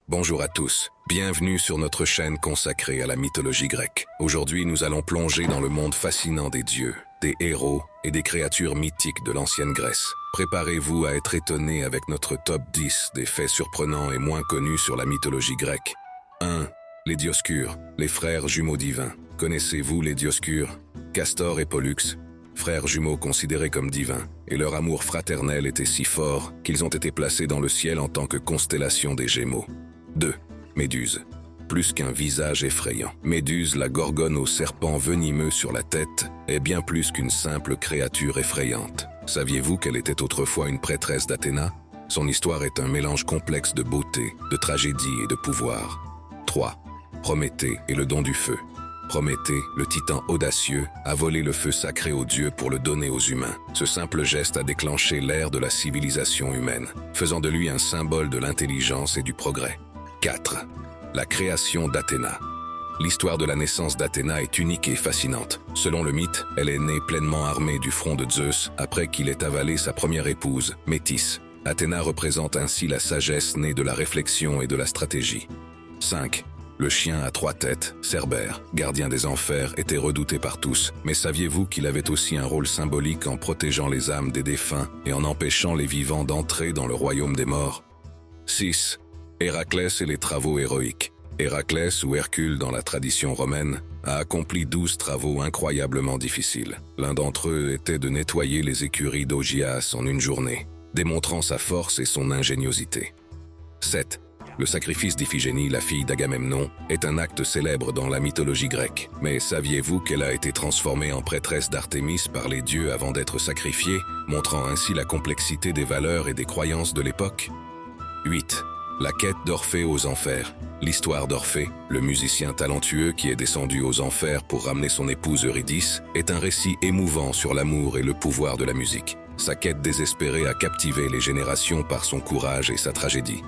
Bonjour à tous, bienvenue sur notre chaîne consacrée à la mythologie grecque. Aujourd'hui, nous allons plonger dans le monde fascinant des dieux, des héros et des créatures mythiques de l'ancienne Grèce. Préparez-vous à être étonnés avec notre top 10 des faits surprenants et moins connus sur la mythologie grecque. 1. Les Dioscures, les frères jumeaux divins. Connaissez-vous les Dioscures? Castor et Pollux, frères jumeaux considérés comme divins, et leur amour fraternel était si fort qu'ils ont été placés dans le ciel en tant que constellation des Gémeaux. 2. Méduse. Plus qu'un visage effrayant, Méduse, la gorgone au serpent venimeux sur la tête, est bien plus qu'une simple créature effrayante. Saviez-vous qu'elle était autrefois une prêtresse d'Athéna? Son histoire est un mélange complexe de beauté, de tragédie et de pouvoir. 3. Prométhée et le don du feu. Prométhée, le titan audacieux, a volé le feu sacré aux dieux pour le donner aux humains. Ce simple geste a déclenché l'ère de la civilisation humaine, faisant de lui un symbole de l'intelligence et du progrès. 4. La création d'Athéna. L'histoire de la naissance d'Athéna est unique et fascinante. Selon le mythe, elle est née pleinement armée du front de Zeus après qu'il ait avalé sa première épouse, Métis. Athéna représente ainsi la sagesse née de la réflexion et de la stratégie. 5. Le chien à 3 têtes, Cerbère, gardien des enfers, était redouté par tous, mais saviez-vous qu'il avait aussi un rôle symbolique en protégeant les âmes des défunts et en empêchant les vivants d'entrer dans le royaume des morts? 6. Héraclès et les travaux héroïques. Héraclès, ou Hercule dans la tradition romaine, a accompli 12 travaux incroyablement difficiles. L'un d'entre eux était de nettoyer les écuries d'Augias en une journée, démontrant sa force et son ingéniosité. 7. Le sacrifice d'Iphigénie, la fille d'Agamemnon, est un acte célèbre dans la mythologie grecque. Mais saviez-vous qu'elle a été transformée en prêtresse d'Artémis par les dieux avant d'être sacrifiée, montrant ainsi la complexité des valeurs et des croyances de l'époque? 8. La quête d'Orphée aux enfers. L'histoire d'Orphée, le musicien talentueux qui est descendu aux enfers pour ramener son épouse Eurydice, est un récit émouvant sur l'amour et le pouvoir de la musique. Sa quête désespérée a captivé les générations par son courage et sa tragédie.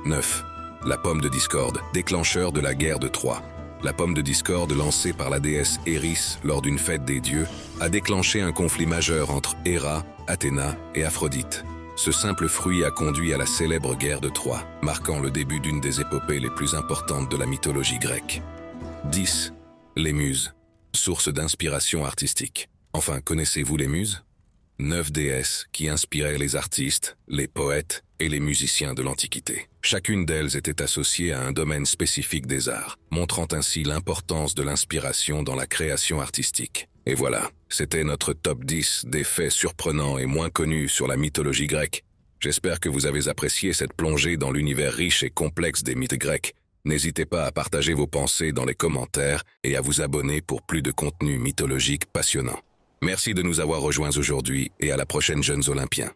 9. La pomme de discorde, déclencheur de la guerre de Troie. La pomme de discorde lancée par la déesse Eris lors d'une fête des dieux a déclenché un conflit majeur entre Héra, Athéna et Aphrodite. Ce simple fruit a conduit à la célèbre guerre de Troie, marquant le début d'une des épopées les plus importantes de la mythologie grecque. 10. Les muses, source d'inspiration artistique. Enfin, connaissez-vous les muses? 9 déesses qui inspiraient les artistes, les poètes et les musiciens de l'Antiquité. Chacune d'elles était associée à un domaine spécifique des arts, montrant ainsi l'importance de l'inspiration dans la création artistique. Et voilà, c'était notre top 10 des faits surprenants et moins connus sur la mythologie grecque. J'espère que vous avez apprécié cette plongée dans l'univers riche et complexe des mythes grecs. N'hésitez pas à partager vos pensées dans les commentaires et à vous abonner pour plus de contenu mythologique passionnant. Merci de nous avoir rejoints aujourd'hui et à la prochaine Jeunes Olympiens.